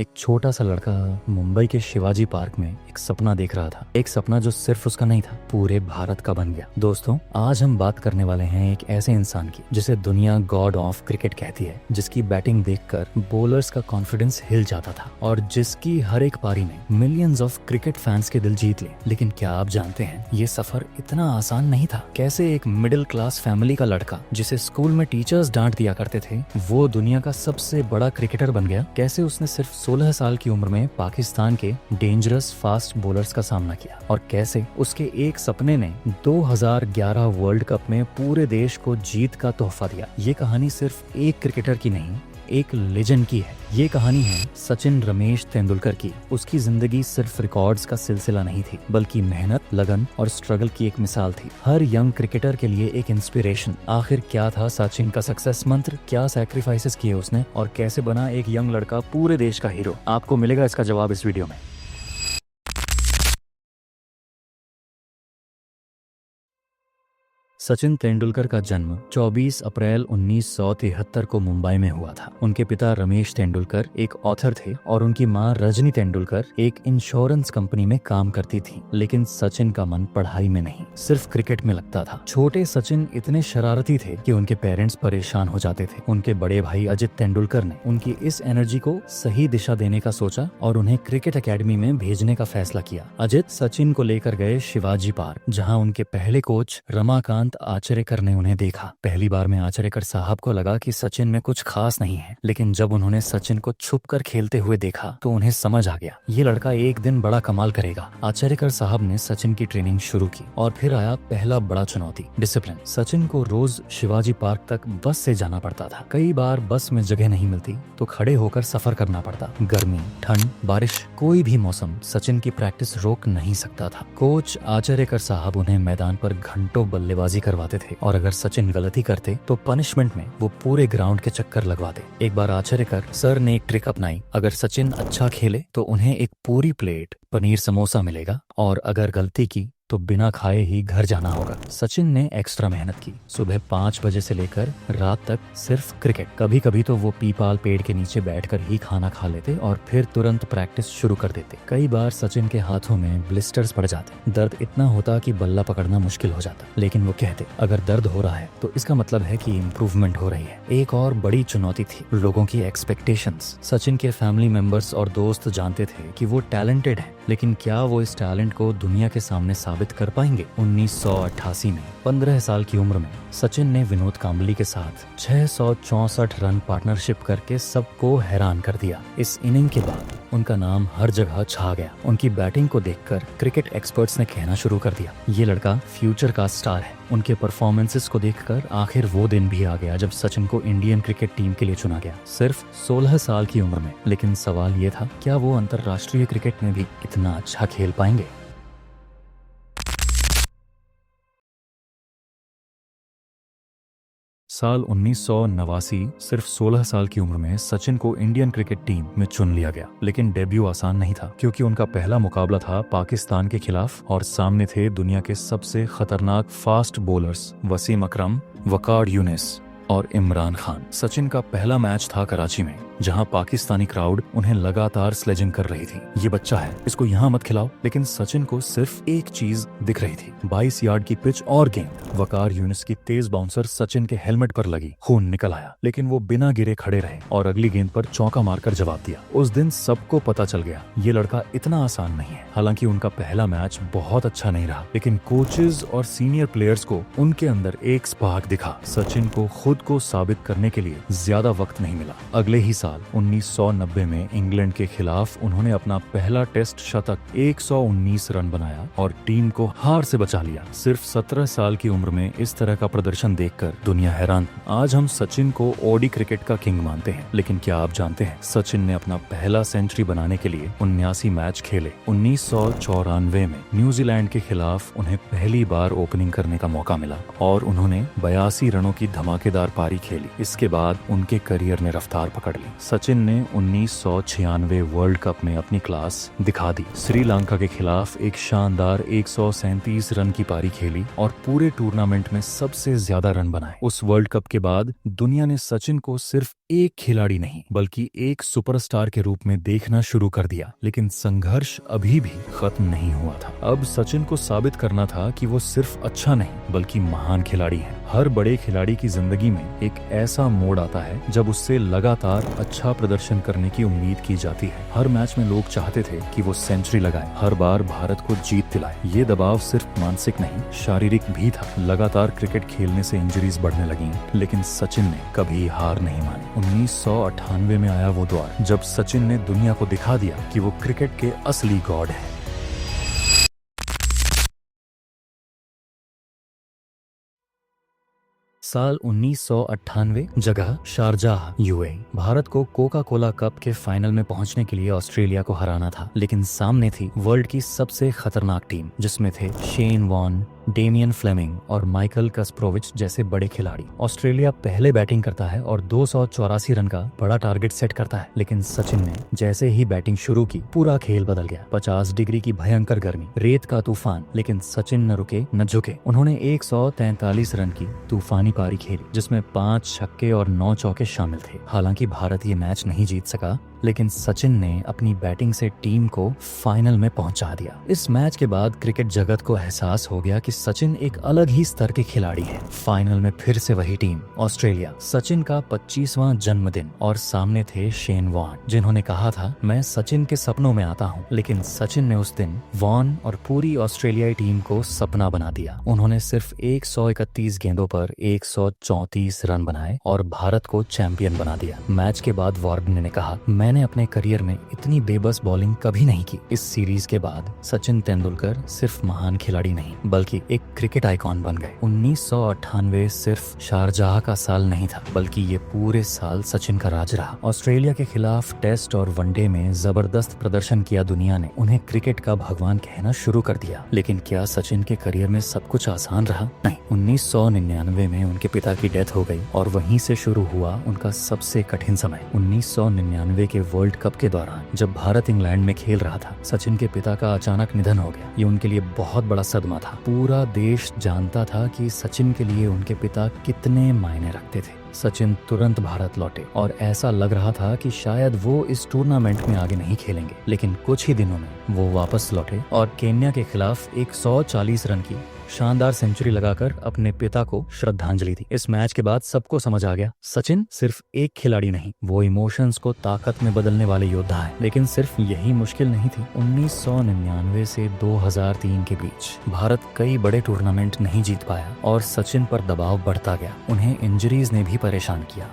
एक छोटा सा लड़का मुंबई के शिवाजी पार्क में एक सपना देख रहा था। एक सपना जो सिर्फ उसका नहीं था, पूरे भारत का बन गया। दोस्तों, आज हम बात करने वाले हैं एक ऐसे इंसान की जिसे दुनिया गॉड ऑफ क्रिकेट कहती है, जिसकी बैटिंग देखकर बॉलर्स का कॉन्फिडेंस हिल जाता था और जिसकी हर एक पारी ने मिलियंस ऑफ क्रिकेट फैंस के दिल जीत लिए। लेकिन क्या आप जानते हैं, ये सफर इतना आसान नहीं था। कैसे एक मिडिल क्लास फैमिली का लड़का, जिसे स्कूल में टीचर्स डांट दिया करते थे, वो दुनिया का सबसे बड़ा क्रिकेटर बन गया। कैसे उसने सिर्फ 16 साल की उम्र में पाकिस्तान के डेंजरस फास्ट बॉलर्स का सामना किया, और कैसे उसके एक सपने ने 2011 वर्ल्ड कप में पूरे देश को जीत का तोहफा दिया। ये कहानी सिर्फ एक क्रिकेटर की नहीं, एक लेजेंड की है। ये कहानी है सचिन रमेश तेंदुलकर की। उसकी जिंदगी सिर्फ रिकॉर्ड्स का सिलसिला नहीं थी, बल्कि मेहनत, लगन और स्ट्रगल की एक मिसाल थी। हर यंग क्रिकेटर के लिए एक इंस्पिरेशन। आखिर क्या था सचिन का सक्सेस मंत्र? क्या सैक्रिफाइसेस किए उसने, और कैसे बना एक यंग लड़का पूरे देश का हीरो? आपको मिलेगा इसका जवाब इस वीडियो में। सचिन तेंदुलकर का जन्म 24 अप्रैल 1973 को मुंबई में हुआ था। उनके पिता रमेश तेंदुलकर एक ऑथर थे और उनकी मां रजनी तेंदुलकर एक इंश्योरेंस कंपनी में काम करती थी। लेकिन सचिन का मन पढ़ाई में नहीं, सिर्फ क्रिकेट में लगता था। छोटे सचिन इतने शरारती थे कि उनके पेरेंट्स परेशान हो जाते थे। उनके बड़े भाई अजित तेंदुलकर ने उनकी इस एनर्जी को सही दिशा देने का सोचा और उन्हें क्रिकेट एकेडमी में भेजने का फैसला किया। अजित सचिन को लेकर गए शिवाजी पार्क, जहाँ उनके पहले कोच रमाकांत आचरेकर ने उन्हें देखा। पहली बार में आचरेकर साहब को लगा कि सचिन में कुछ खास नहीं है, लेकिन जब उन्होंने सचिन को छुपकर खेलते हुए देखा तो उन्हें समझ आ गया, ये लड़का एक दिन बड़ा कमाल करेगा। आचरेकर साहब ने सचिन की ट्रेनिंग शुरू की और फिर आया पहला बड़ा चुनौती, डिसिप्लिन। सचिन को रोज शिवाजी पार्क तक बस से जाना पड़ता था। कई बार बस में जगह नहीं मिलती तो खड़े होकर सफर करना पड़ता। गर्मी, ठंड, बारिश, कोई भी मौसम सचिन की प्रैक्टिस रोक नहीं सकता था। कोच आचरेकर साहब उन्हें मैदान पर घंटों बल्लेबाजी करवाते थे, और अगर सचिन गलती करते तो पनिशमेंट में वो पूरे ग्राउंड के चक्कर लगवाते। एक बार आचरेकर सर ने एक ट्रिक अपनाई। अगर सचिन अच्छा खेले तो उन्हें एक पूरी प्लेट पनीर समोसा मिलेगा, और अगर गलती की तो बिना खाए ही घर जाना होगा। सचिन ने एक्स्ट्रा मेहनत की। सुबह 5 बजे से लेकर रात तक सिर्फ क्रिकेट। कभी कभी तो वो पीपाल पेड़ के नीचे बैठकर ही खाना खा लेते और फिर तुरंत प्रैक्टिस शुरू कर देते। कई बार सचिन के हाथों में ब्लिस्टर्स पड़ जाते। दर्द इतना होता कि बल्ला पकड़ना मुश्किल हो जाता, लेकिन वो कहते, अगर दर्द हो रहा है तो इसका मतलब है कि इम्प्रूवमेंट हो रही है। एक और बड़ी चुनौती थी लोगों की एक्सपेक्टेशंस। सचिन के फैमिली मेंबर्स और दोस्त जानते थे कि वो टैलेंटेड है, लेकिन क्या वो इस टैलेंट को दुनिया के सामने साबित कर पाएंगे? 1988 में 15 साल की उम्र में सचिन ने विनोद कांबली के साथ 664 रन पार्टनरशिप करके सबको हैरान कर दिया। इस इनिंग के बाद उनका नाम हर जगह छा गया। उनकी बैटिंग को देखकर क्रिकेट एक्सपर्ट्स ने कहना शुरू कर दिया, ये लड़का फ्यूचर का स्टार है। उनके परफॉर्मेंसेस को देखकर आखिर वो दिन भी आ गया जब सचिन को इंडियन क्रिकेट टीम के लिए चुना गया, सिर्फ 16 साल की उम्र में। लेकिन सवाल ये था, क्या वो अंतर्राष्ट्रीय क्रिकेट में भी इतना अच्छा खेल पाएंगे? साल 1989, सिर्फ 16 साल की उम्र में सचिन को इंडियन क्रिकेट टीम में चुन लिया गया। लेकिन डेब्यू आसान नहीं था, क्योंकि उनका पहला मुकाबला था पाकिस्तान के खिलाफ और सामने थे दुनिया के सबसे खतरनाक फास्ट बॉलर्स वसीम अकरम, वकार यूनिस और इमरान खान। सचिन का पहला मैच था कराची में, जहां पाकिस्तानी क्राउड उन्हें लगातार स्लेजिंग कर रही थी। ये बच्चा है, इसको यहाँ मत खिलाओ। लेकिन सचिन को सिर्फ एक चीज दिख रही थी, 22 यार्ड की पिच और गेंद। वकार यूनिस की तेज बाउंसर सचिन के हेलमेट पर लगी, खून निकल आया, लेकिन वो बिना गिरे खड़े रहे और अगली गेंद पर चौका मारकर जवाब दिया। उस दिन सबको पता चल गया, ये लड़का इतना आसान नहीं है। हालांकि उनका पहला मैच बहुत अच्छा नहीं रहा, लेकिन कोचेज और सीनियर प्लेयर्स को उनके अंदर एक स्पार्क दिखा। सचिन को खुद को साबित करने के लिए ज्यादा वक्त नहीं मिला। अगले ही साल 1990 में इंग्लैंड के खिलाफ उन्होंने अपना पहला टेस्ट शतक 119 रन बनाया और टीम को हार से बचा लिया। सिर्फ 17 साल की उम्र में इस तरह का प्रदर्शन देखकर दुनिया हैरान। आज हम सचिन को ओडी क्रिकेट का किंग मानते हैं, लेकिन क्या आप जानते हैं, सचिन ने अपना पहला सेंचुरी बनाने के लिए 79 मैच खेले। 1994 में न्यूजीलैंड के खिलाफ उन्हें पहली बार ओपनिंग करने का मौका मिला और उन्होंने 82 रनों की धमाकेदार पारी खेली। इसके बाद उनके करियर ने रफ्तार पकड़ ली। सचिन ने 1996 वर्ल्ड कप में अपनी क्लास दिखा दी। श्रीलंका के खिलाफ एक शानदार 137 रन की पारी खेली और पूरे टूर्नामेंट में सबसे ज्यादा रन बनाए। उस वर्ल्ड कप के बाद दुनिया ने सचिन को सिर्फ एक खिलाड़ी नहीं बल्कि एक सुपरस्टार के रूप में देखना शुरू कर दिया। लेकिन संघर्ष अभी भी खत्म नहीं हुआ था। अब सचिन को साबित करना था कि वो सिर्फ अच्छा नहीं बल्कि महान खिलाड़ी है। हर बड़े खिलाड़ी की जिंदगी में एक ऐसा मोड़ आता है जब उससे लगातार अच्छा प्रदर्शन करने की उम्मीद की जाती है। हर मैच में लोग चाहते थे कि वो सेंचुरी लगाए, हर बार भारत को जीत दिलाए। ये दबाव सिर्फ मानसिक नहीं, शारीरिक भी था। लगातार क्रिकेट खेलने से इंजरीज बढ़ने लगी, लेकिन सचिन ने कभी हार नहीं मानी। 1998 में आया वो दौर जब सचिन ने दुनिया को दिखा दिया कि वो क्रिकेट के असली गॉड है। साल 1998, जगह शारजाह, यूएई। भारत को कोका कोला कप के फाइनल में पहुंचने के लिए ऑस्ट्रेलिया को हराना था, लेकिन सामने थी वर्ल्ड की सबसे खतरनाक टीम, जिसमें थे शेन वॉर्न, डेमियन फ्लेमिंग और माइकल कस्प्रोविच जैसे बड़े खिलाड़ी। ऑस्ट्रेलिया पहले बैटिंग करता है और 284 रन का बड़ा टारगेट सेट करता है, लेकिन सचिन ने जैसे ही बैटिंग शुरू की पूरा खेल बदल गया। 50 डिग्री की भयंकर गर्मी, रेत का तूफान, लेकिन सचिन न रुके न झुके। उन्होंने 143 रन की तूफानी पारी खेली, जिसमें 5 छक्के और 9 चौके शामिल थे। हालांकि भारत ये मैच नहीं जीत सका, लेकिन सचिन ने अपनी बैटिंग से टीम को फाइनल में पहुंचा दिया। इस मैच के बाद क्रिकेट जगत को एहसास हो गया कि सचिन एक अलग ही स्तर के खिलाड़ी है। फाइनल में फिर से वही टीम, ऑस्ट्रेलिया। सचिन का 25वां जन्मदिन और सामने थे शेन वॉर्न, जिन्होंने कहा था, मैं सचिन के सपनों में आता हूँ। लेकिन सचिन ने उस दिन वॉर्न और पूरी ऑस्ट्रेलियाई टीम को सपना बना दिया। उन्होंने सिर्फ 131 गेंदों पर 134 रन बनाए और भारत को चैंपियन बना दिया। मैच के बाद वॉर्न ने कहा, मैंने अपने करियर में इतनी बेबस बॉलिंग कभी नहीं की। इस सीरीज के बाद सचिन तेंदुलकर सिर्फ महान खिलाड़ी नहीं बल्कि एक क्रिकेट आइकॉन बन गए। 1998 सिर्फ शारजाह का साल नहीं था, बल्कि ये पूरे साल सचिन का राज रहा। ऑस्ट्रेलिया के खिलाफ टेस्ट और वनडे में जबरदस्त प्रदर्शन किया। दुनिया ने उन्हें क्रिकेट का भगवान कहना शुरू कर दिया। लेकिन क्या सचिन के करियर में सब कुछ आसान रहा? नहीं। 1999 में उनके पिता की डेथ हो गई और वहीं से शुरू हुआ उनका सबसे कठिन समय। 1999 के वर्ल्ड कप के दौरान जब भारत इंग्लैंड में खेल रहा था, सचिन के पिता का अचानक निधन हो गया। ये उनके लिए बहुत बड़ा सदमा था। पूरा देश जानता था कि सचिन के लिए उनके पिता कितने मायने रखते थे। सचिन तुरंत भारत लौटे और ऐसा लग रहा था कि शायद वो इस टूर्नामेंट में आगे नहीं खेलेंगे। लेकिन कुछ ही दिनों में वो वापस लौटे और केन्या के खिलाफ 140 रन की शानदार सेंचुरी लगाकर अपने पिता को श्रद्धांजलि दी। इस मैच के बाद सबको समझ आ गया, सचिन सिर्फ एक खिलाड़ी नहीं, वो इमोशंस को ताकत में बदलने वाले योद्धा है। लेकिन सिर्फ यही मुश्किल नहीं थी। 1999 से 2003 के बीच भारत कई बड़े टूर्नामेंट नहीं जीत पाया और सचिन पर दबाव बढ़ता गया। उन्हें इंजरीज ने भी परेशान किया।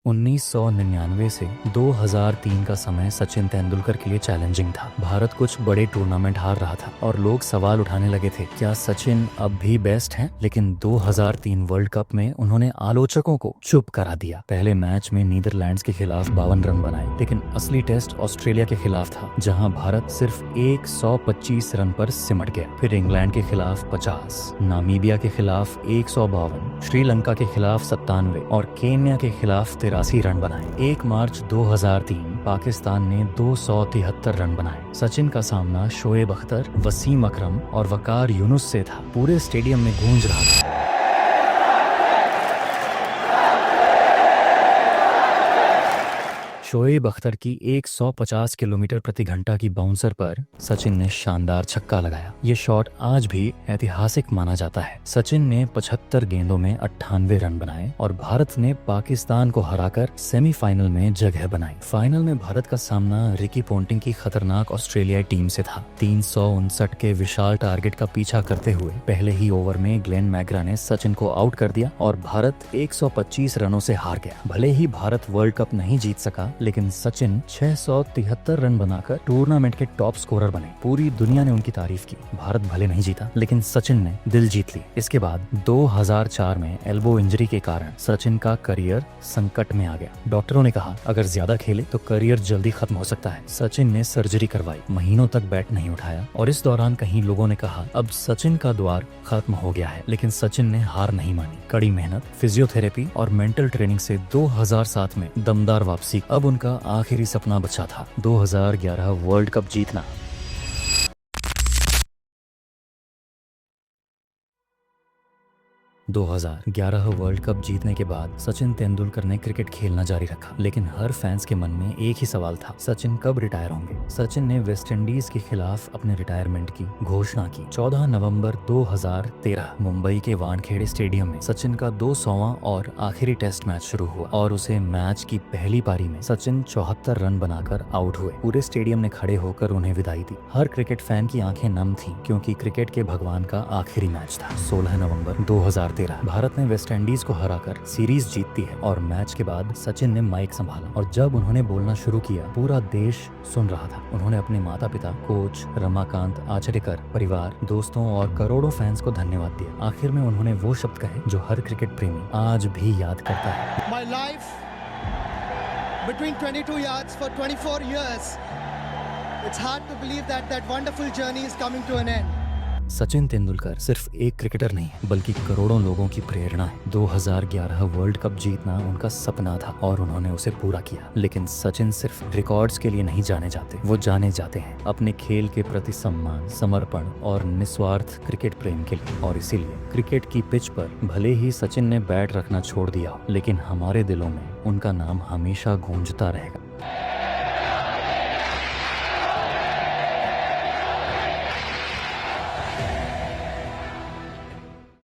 1999 से 2003 का समय सचिन तेंदुलकर के लिए चैलेंजिंग था। भारत कुछ बड़े टूर्नामेंट हार रहा था और लोग सवाल उठाने लगे थे, क्या सचिन अब भी बेस्ट हैं? लेकिन 2003 वर्ल्ड कप में उन्होंने आलोचकों को चुप करा दिया। पहले मैच में नीदरलैंड्स के खिलाफ 52 रन बनाए, लेकिन असली टेस्ट ऑस्ट्रेलिया के खिलाफ था, जहां भारत सिर्फ 125 रन पर सिमट गया। फिर इंग्लैंड के खिलाफ 50, नामीबिया के खिलाफ 152, श्रीलंका के खिलाफ 97 और केन्या के खिलाफ 83 रन बनाए। 1 मार्च 2003 पाकिस्तान ने 273 रन बनाए। सचिन का सामना शोएब अख्तर, वसीम अकरम और वकार यूनुस से था। पूरे स्टेडियम में गूंज रहा था। शोएब अख्तर की 150 किलोमीटर प्रति घंटा की बाउंसर पर सचिन ने शानदार छक्का लगाया। ये शॉट आज भी ऐतिहासिक माना जाता है। सचिन ने 75 गेंदों में 98 रन बनाए और भारत ने पाकिस्तान को हराकर सेमीफाइनल में जगह बनाई। फाइनल में भारत का सामना रिकी पोंटिंग की खतरनाक ऑस्ट्रेलियाई टीम से था। 359 के विशाल टारगेट का पीछा करते हुए पहले ही ओवर में ग्लेन मैग्रा ने सचिन को आउट कर दिया और भारत 125 रनों से हार गया। भले ही भारत वर्ल्ड कप नहीं जीत सका, लेकिन सचिन 673 रन बनाकर टूर्नामेंट के टॉप स्कोरर बने। पूरी दुनिया ने उनकी तारीफ की। भारत भले नहीं जीता, लेकिन सचिन ने दिल जीत ली। इसके बाद 2004 में एल्बो इंजरी के कारण सचिन का करियर संकट में आ गया। डॉक्टरों ने कहा, अगर ज्यादा खेले तो करियर जल्दी खत्म हो सकता है। सचिन ने सर्जरी करवाई, महीनों तक बैट नहीं उठाया और इस दौरान कहीं लोगों ने कहा अब सचिन का द्वार खत्म हो गया है। लेकिन सचिन ने हार नहीं मानी। कड़ी मेहनत, फिजियोथेरेपी और मेंटल ट्रेनिंग से 2007 में दमदार वापसी। अब उनका आखिरी सपना बचा था, 2011 वर्ल्ड कप जीतना। 2011 वर्ल्ड कप जीतने के बाद सचिन तेंदुलकर ने क्रिकेट खेलना जारी रखा, लेकिन हर फैंस के मन में एक ही सवाल था, सचिन कब रिटायर होंगे। सचिन ने वेस्टइंडीज के खिलाफ अपने रिटायरमेंट की घोषणा की। 14 नवंबर 2013 मुंबई के वानखेड़े स्टेडियम में सचिन का 200वां और आखिरी टेस्ट मैच शुरू हुआ और उसे मैच की पहली पारी में सचिन 74 रन बनाकर आउट हुए। पूरे स्टेडियम ने खड़े होकर उन्हें विदाई दी। हर क्रिकेट फैन की आंखें नम थीं, क्योंकि क्रिकेट के भगवान का आखिरी मैच था। 16 नवंबर 2013 भारत ने वेस्टइंडीज को हराकर सीरीज जीतती है और मैच के बाद सचिन ने माइक संभाला और जब उन्होंने बोलना शुरू किया, पूरा देश सुन रहा था। उन्होंने अपने माता पिता, कोच रमाकांत आचरेकर, परिवार, दोस्तों और करोड़ों फैंस को धन्यवाद दिया। आखिर में उन्होंने वो शब्द कहे जो हर क्रिकेट प्रेमी आज भी याद करता है। My life between 22 yards for 24 years. It's hard to believe that that wonderful journey is coming to an end. Sachin Tendulkar सिर्फ एक क्रिकेटर नहीं है, बल्कि करोड़ों लोगों की प्रेरणा है। 2011 वर्ल्ड कप जीतना उनका सपना था और उन्होंने उसे पूरा किया। लेकिन सचिन सिर्फ रिकॉर्ड्स के लिए नहीं जाने जाते, वो जाने जाते हैं अपने खेल के प्रति सम्मान, समर्पण और निस्वार्थ क्रिकेट प्रेम के लिए। और इसीलिए क्रिकेट की पिच पर भले ही सचिन ने बैट रखना छोड़ दिया, लेकिन हमारे दिलों में उनका नाम हमेशा गूंजता रहेगा।